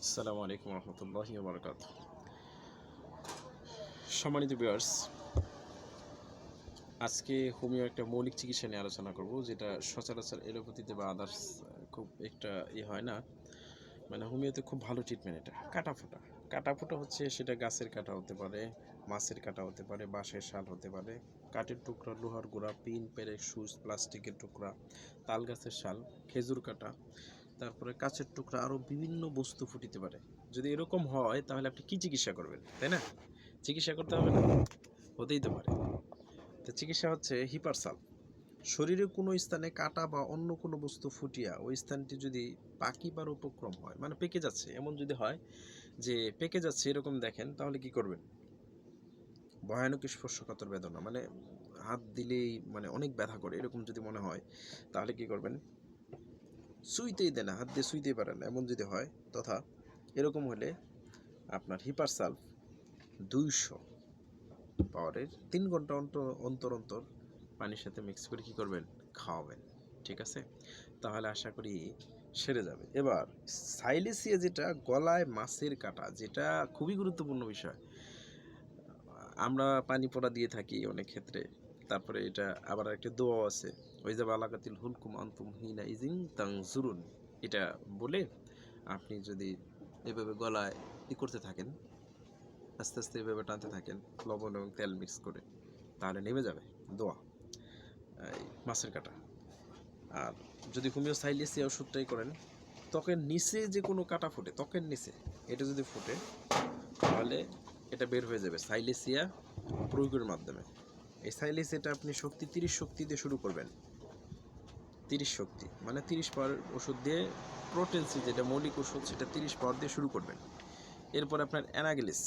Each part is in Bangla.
আসসালামু আলাইকুম রহমতুল্লাহি ওয়া বারাকাতুহু। সম্মানিত ভিউয়ার্স, আজকে হোমিও একটা মৌলিক চিকিৎসা নিয়ে আলোচনা করব, যেটা সচরাচর এলোপ্যাথিতে বা আদার্স খুব একটা হয় না। মানে হোমিওতে খুব ভালো ট্রিটমেন্ট এটা। কাটাফোঁটা। কাটাফোঁটা হচ্ছে সেটা গাছের কাটা হতে পারে, মাছের কাটা হতে পারে, বাঁশের শাল হতে পারে, কাঠের টুকরা, লোহার গুঁড়া, পিন, পেরেক, সুচ, প্লাস্টিকের টুকরা, তাল গাছের শাল, খেজুর কাটা, তারপরে কাচের টুকরা, আরও বিভিন্ন বস্তু ফুটিতে পারে। যদি এরকম হয় তাহলে আপনি কি চিকিৎসা করবেন, তাই না? চিকিৎসা করতে হবে না, হতেই তো পারে। তো চিকিৎসা হচ্ছে হিপারসাল। শরীরের কোনো স্থানে কাটা বা অন্য কোনো বস্তু ফুটিয়া ওই স্থানটি যদি পাকিবার উপক্রম হয়, মানে পেকে যাচ্ছে, এমন যদি হয় যে পেকে যাচ্ছে এরকম দেখেন, তাহলে কি করবেন? ভয়ানক স্পর্শকাতর বেদনা, মানে হাত দিলেই মানে অনেক ব্যথা করে, এরকম যদি মনে হয় তাহলে কি করবেন? সুইতেই দেয় না, হাত দিয়ে সুইতেই পারে না, এমন যদি হয়, তথা এরকম হলে আপনার হিপারসালফ 200 পাওয়ারের 3 ঘন্টা অন্তর অন্তর পানির সাথে মিক্স করে কি করবেন? খাওয়াবেন। ঠিক আছে? তাহলে আশা করি সেরে যাবে। এবার সাইলেসিয়া, যেটা গলায় মাছের কাটা, যেটা খুবই গুরুত্বপূর্ণ বিষয়। আমরা পানি পড়া দিয়ে থাকি অনেক ক্ষেত্রে। তারপরে এটা আবার একটা দোয়াও আছে, ওই যে বালাকাতিল হুলকুম আনতুম হিনা ইজিং তানজুরুন, এটা বলে আপনি যদি এভাবে গলায় করতে থাকেন, আস্তে আস্তে এভাবে টানতে থাকেন লবণ এবং তেল মিক্স করে, তাহলে নেমে যাবে দোয়া, এই মাছের কাটা। আর যদি হোমিও সাইলেসিয়া ওষুধটাই করেন, ত্বকের নিচে যে কোনো কাটা ফুটে, ত্বকের নিচে এটা যদি ফুটে, তাহলে এটা বের হয়ে যাবে সাইলেসিয়া প্রয়োগের মাধ্যমে। এই সাইলেসিয়াটা আপনি 30 শক্তি দিয়ে শুরু করবেন। 30 শক্তি মানে 30 পাওয়ার ওষুধ দিয়ে, প্রোটেনসি যেটা মৌলিক ওষুধ, সেটা 30 পাওয়ার দিয়ে শুরু করবেন। এরপর আপনার অ্যানাগেলিস,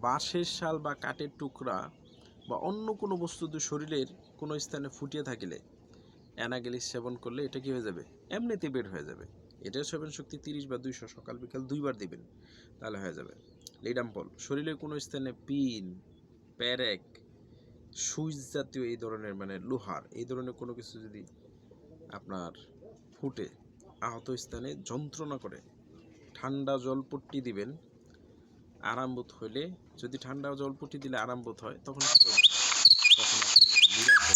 বাঁশের শাল বা কাঠের টুকরা বা অন্য কোনো বস্তু দিয়ে শরীরের কোনো স্থানে ফুটিয়ে থাকিলে অ্যানাগেলিস সেবন করলে এটা কি হয়ে যাবে? এমনিতে বের হয়ে যাবে। এটার সেবন শক্তি 30 বা 200, সকাল বিকাল 2 বার দিবেন, তাহলে হয়ে যাবে। লিডাম্পল, শরীরের কোনো স্থানে পিন, প্যারেক, সুইচ জাতীয় এই ধরনের, মানে লোহার এই ধরনের কোনো কিছু যদি আপনার ফুটে আহত স্থানে যন্ত্রণা করে, ঠান্ডা জলপট্টি দিবেন। আরাম বোধ হইলে, যদি ঠান্ডা জলপট্টি দিলে আরাম বোধ হয়, তখন কি করবেন? তখন আপনি লিডাম্পল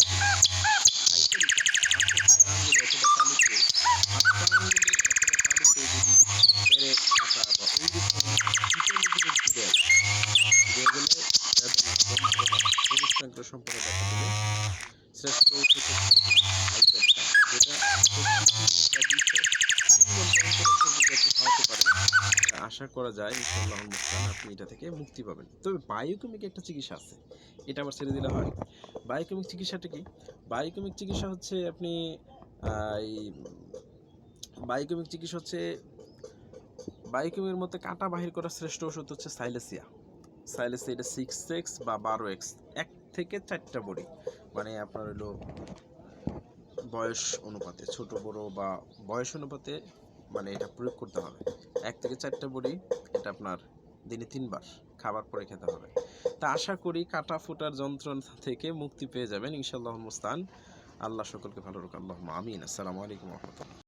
সম্পর্কে দেখা দিলে শ্রেষ্ঠ ওষুধ যেটা খাওয়াতে পারেন, আশা করা যায় ইনশাআল্লাহ আপনি এটা থেকে মুক্তি পাবেন। তবে বায়োকেমিক একটা চিকিৎসা আছে, এটা আবার ছেড়ে দিলে হয়। বায়োকেমিক চিকিৎসাটা কি? বায়োকেমিক চিকিৎসা হচ্ছে আপনি এই বায়োকেমিক চিকিৎসা হচ্ছে বায়োকেমিকের মধ্যে কাঁটা বাহির করার শ্রেষ্ঠ ওষুধ হচ্ছে সাইলেসিয়া। সাইলেসিয়া এটা 6x বা 12x, 1 থেকে 4টা বড়ি, মানে আপনার হলো বয়স অনুপাতে, ছোট বড় বা বয়স অনুপাতে, মানে এটা প্রয়োগ করতে হবে। 1 থেকে 4টা বড়ি, এটা আপনার দিনে 3 বার খাবার পরে খেতে হবে। তা আশা করি কাটা ফোটার যন্ত্রণা থেকে মুক্তি পেয়ে যাবেন ইনশাআল্লাহ মুস্তান। আল্লাহ সকলকে ভালো রাখুন, আল্লাহুম্মা আমিন। আসসালামু আলাইকুম ওয়া রাহমাতুল্লাহ।